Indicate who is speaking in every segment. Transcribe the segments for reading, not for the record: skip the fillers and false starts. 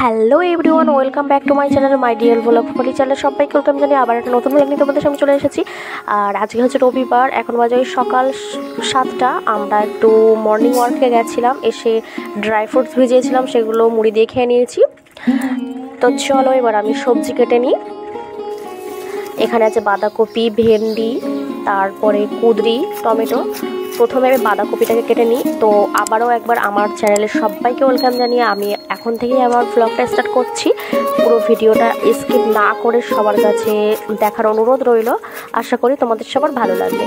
Speaker 1: Hello everyone, welcome back to my channel my dear blog Fali channel. সবাইকে welcome জানিয়ে আবার একটা নতুন ব্লগ নিয়ে তোমাদের সামনে চলে এসেছি। আর আজকে হচ্ছে রবিবার, এখন বাজে সকাল 7টা। আমরা একটু মর্নিং ওয়ার্কে গেছিলাম, এসে ড্রাই ফ্রুটস ভিজিয়েছিলাম, সেগুলো মুড়ি দিয়ে খেয়ে নিয়েছি। তো চলো এবার আমি সবজি কেটে নিই। এখানে আছে বাঁধাকপি, ভেন্ডি, তারপরে কুঁদরি, টমেটো। প্রথমে আমি বাঁধাকপিটাকে কেটে নিই। তো আবারও একবার আমার চ্যানেলের সবাইকে ওয়েলকাম জানিয়ে আমি এখন থেকেই আমার ব্লগটা স্টার্ট করছি। পুরো ভিডিওটা স্কিপ না করে সবার কাছে দেখার অনুরোধ রইল। আশা করি তোমাদের সবার ভালো লাগবে।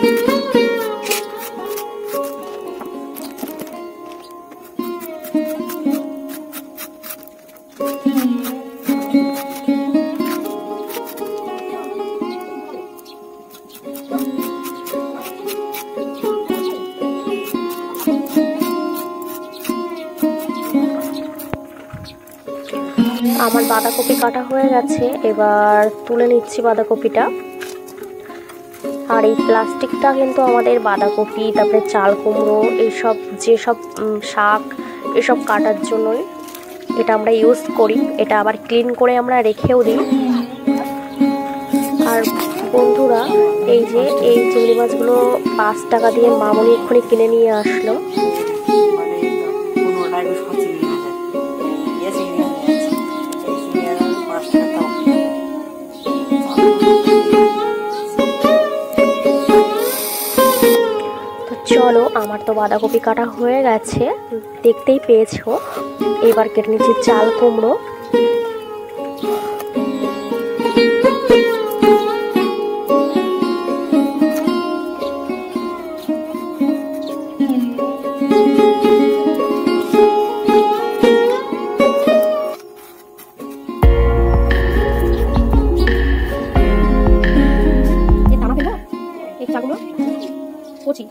Speaker 1: আমার বাঁধাকপি কাটা হয়ে গেছে, এবার তুলে নিচ্ছি বাঁধাকপিটা। আর এই প্লাস্টিকটা কিন্তু আমাদের বাঁধাকপি, তারপরে চাল কুমড়ো, এইসব যেসব শাক এসব কাটার জন্যই এটা আমরা ইউজ করি। এটা আবার ক্লিন করে আমরা রেখেও দিই। আর বন্ধুরা, এই যে এই চিংড়ি মাছগুলো 5 টাকা দিয়ে মামনি এক্ষুনি কিনে নিয়ে আসলো। চলো, আমার তো বাঁধাকপি কাটা হয়ে গেছে, দেখতেই পেয়েছো। এবার কেটে নিচ্ছি চাল কুমড়ো। কচি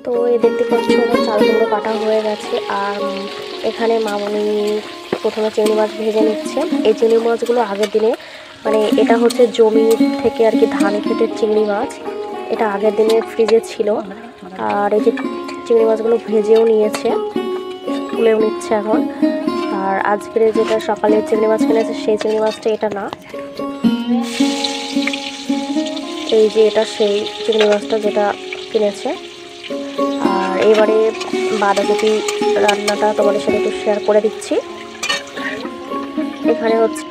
Speaker 1: তো এই দেখতে পাচ্ছ আমার চাল কুমড়ো কাটা হয়ে গেছে। আর এখানে মামনি প্রথমে চিংড়ি মাছ ভেজে নিচ্ছে। এই চিংড়ি মাছগুলো আগের দিনে, মানে এটা হচ্ছে জমি থেকে আর কি ধান খেতের চিংড়ি মাছ, এটা আগের দিনে ফ্রিজে ছিল। আর এই যে চিংড়ি মাছগুলো ভেজেও নিয়েছে, তুলেও নিচ্ছে এখন। আর আজকের যেটা সকালে চিংড়ি মাছ কিনেছে সেই চিংড়ি মাছটা এটা না, এই যে এটা সেই চিংড়ি মাছটা যেটা কিনেছে। আর এবারে বাঁধাকপি রান্নাটা তোমাদের সাথে একটু শেয়ার করে দিচ্ছি। এখানে হচ্ছে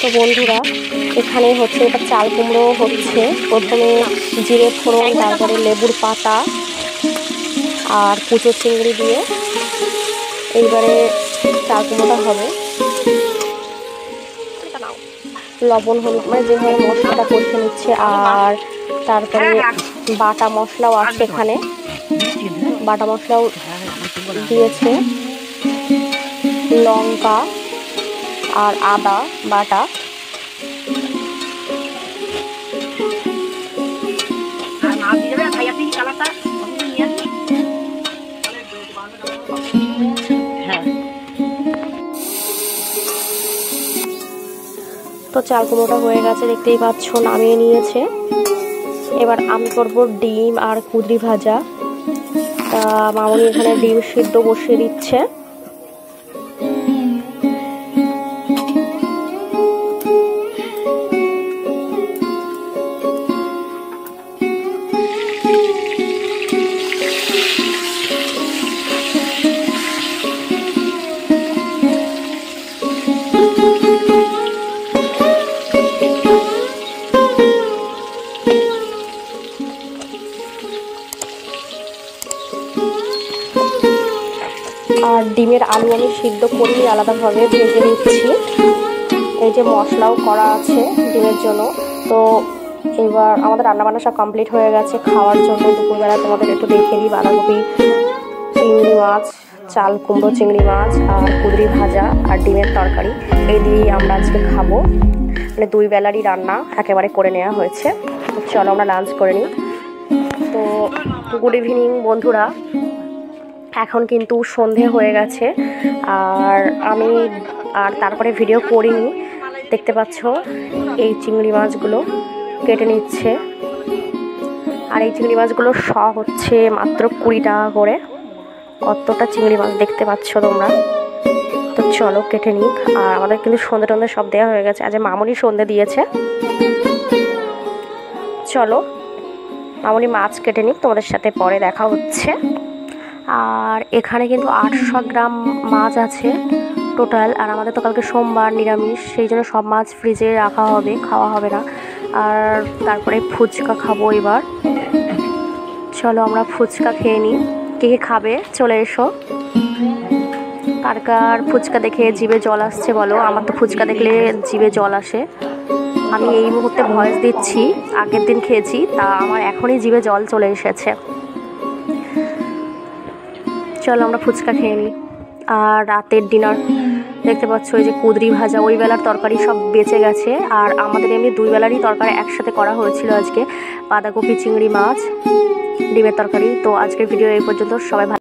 Speaker 1: তো বন্ধুরা, এখানে হচ্ছে এটা চাল কুমড়ো হচ্ছে। প্রথমে জিরে ফোড়ন, তারপরে লেবুর পাতা আর কুচো চিংড়ি দিয়ে এইবারে চাল কুমড়োটা হবে। লবণ হলুদ মানে যেভাবে মশলাটা কষে নিচ্ছে। আর তারপরে বাটা মশলাও আছে, এখানে বাটা মশলাও দিয়েছে, লঙ্কা আর আদা বাটা। তো চাল কুমড়োটা হয়ে গেছে, দেখতেই পাচ্ছ নামিয়ে নিয়েছে। এবার আমি করব ডিম আর কুঁদরি ভাজা। তা মামনি এখানে ডিম সিদ্ধ বসিয়ে দিচ্ছে। আর ডিমের আলু আমি সিদ্ধ করিনি, আলাদাভাবে ভেজে নিচ্ছি। এই যে মশলাও করা আছে ডিমের জন্য। তো এবার আমাদের রান্নাবান্না সব কমপ্লিট হয়ে গেছে। খাওয়ার জন্য দুপুরবেলা তোমাদের একটু দেখে দিই, বাঁধাকপি, চিংড়ি মাছ, চাল কুমড়ো চিংড়ি মাছ আর কুঁদরি ভাজা আর ডিমের তরকারি, এই দিয়েই আমরা আজকে খাবো। মানে 2 বেলারই রান্না একেবারে করে নেওয়া হয়েছে। চলো আমরা লাঞ্চ করে নিই। তো গুড ইভিনিং বন্ধুরা, এখন কিন্তু সন্ধে হয়ে গেছে আর তারপরে ভিডিও করিনি। দেখতে পাচ্ছ এই চিংড়ি মাছগুলো কেটে নিচ্ছে। আর এই চিংড়ি মাছগুলো হচ্ছে মাত্র 20 টাকা করে। কতটা চিংড়ি মাছ দেখতে পাচ্ছ তোমরা। তো চলো কেটে নিক। আর আমাদের কিন্তু সন্ধে টন্ধে সব দেওয়া হয়ে গেছে। আজ মামনি সন্ধে দিয়েছে। চলো মামনি মাছ কেটে নিক, তোমাদের সাথে পরে দেখা হচ্ছে। আর এখানে কিন্তু 800 গ্রাম মাছ আছে টোটাল। আর আমাদের তো কালকে সোমবার নিরামিষ, সেই জন্য সব মাছ ফ্রিজে রাখা হবে, খাওয়া হবে না। আর তারপরে ফুচকা খাবো এবার। চলো আমরা ফুচকা খেয়ে নিই। কে কে খাবে চলে এসো। কার কার ফুচকা দেখে জিভে জল আসছে বলো। আমার তো ফুচকা দেখলে জিভে জল আসে। আমি এই মুহূর্তে ভয়েস দিচ্ছি, আগের দিন খেয়েছি, তা আমার এখনই জিভে জল চলে এসেছে। চলো আমরা ফুচকা খেয়ে নিই। আর রাতের ডিনার দেখতে পাচ্ছ, ওই যে কুঁদরি ভাজা, ওই বেলার তরকারি সব বেঁচে গেছে। আর আমাদের এমনি 2 বেলারই তরকারি একসাথে করা হয়েছিল আজকে, বাঁধাকপি, চিংড়ি মাছ, ডিমের তরকারি। তো আজকের ভিডিও এই পর্যন্ত। সবাই ভালো।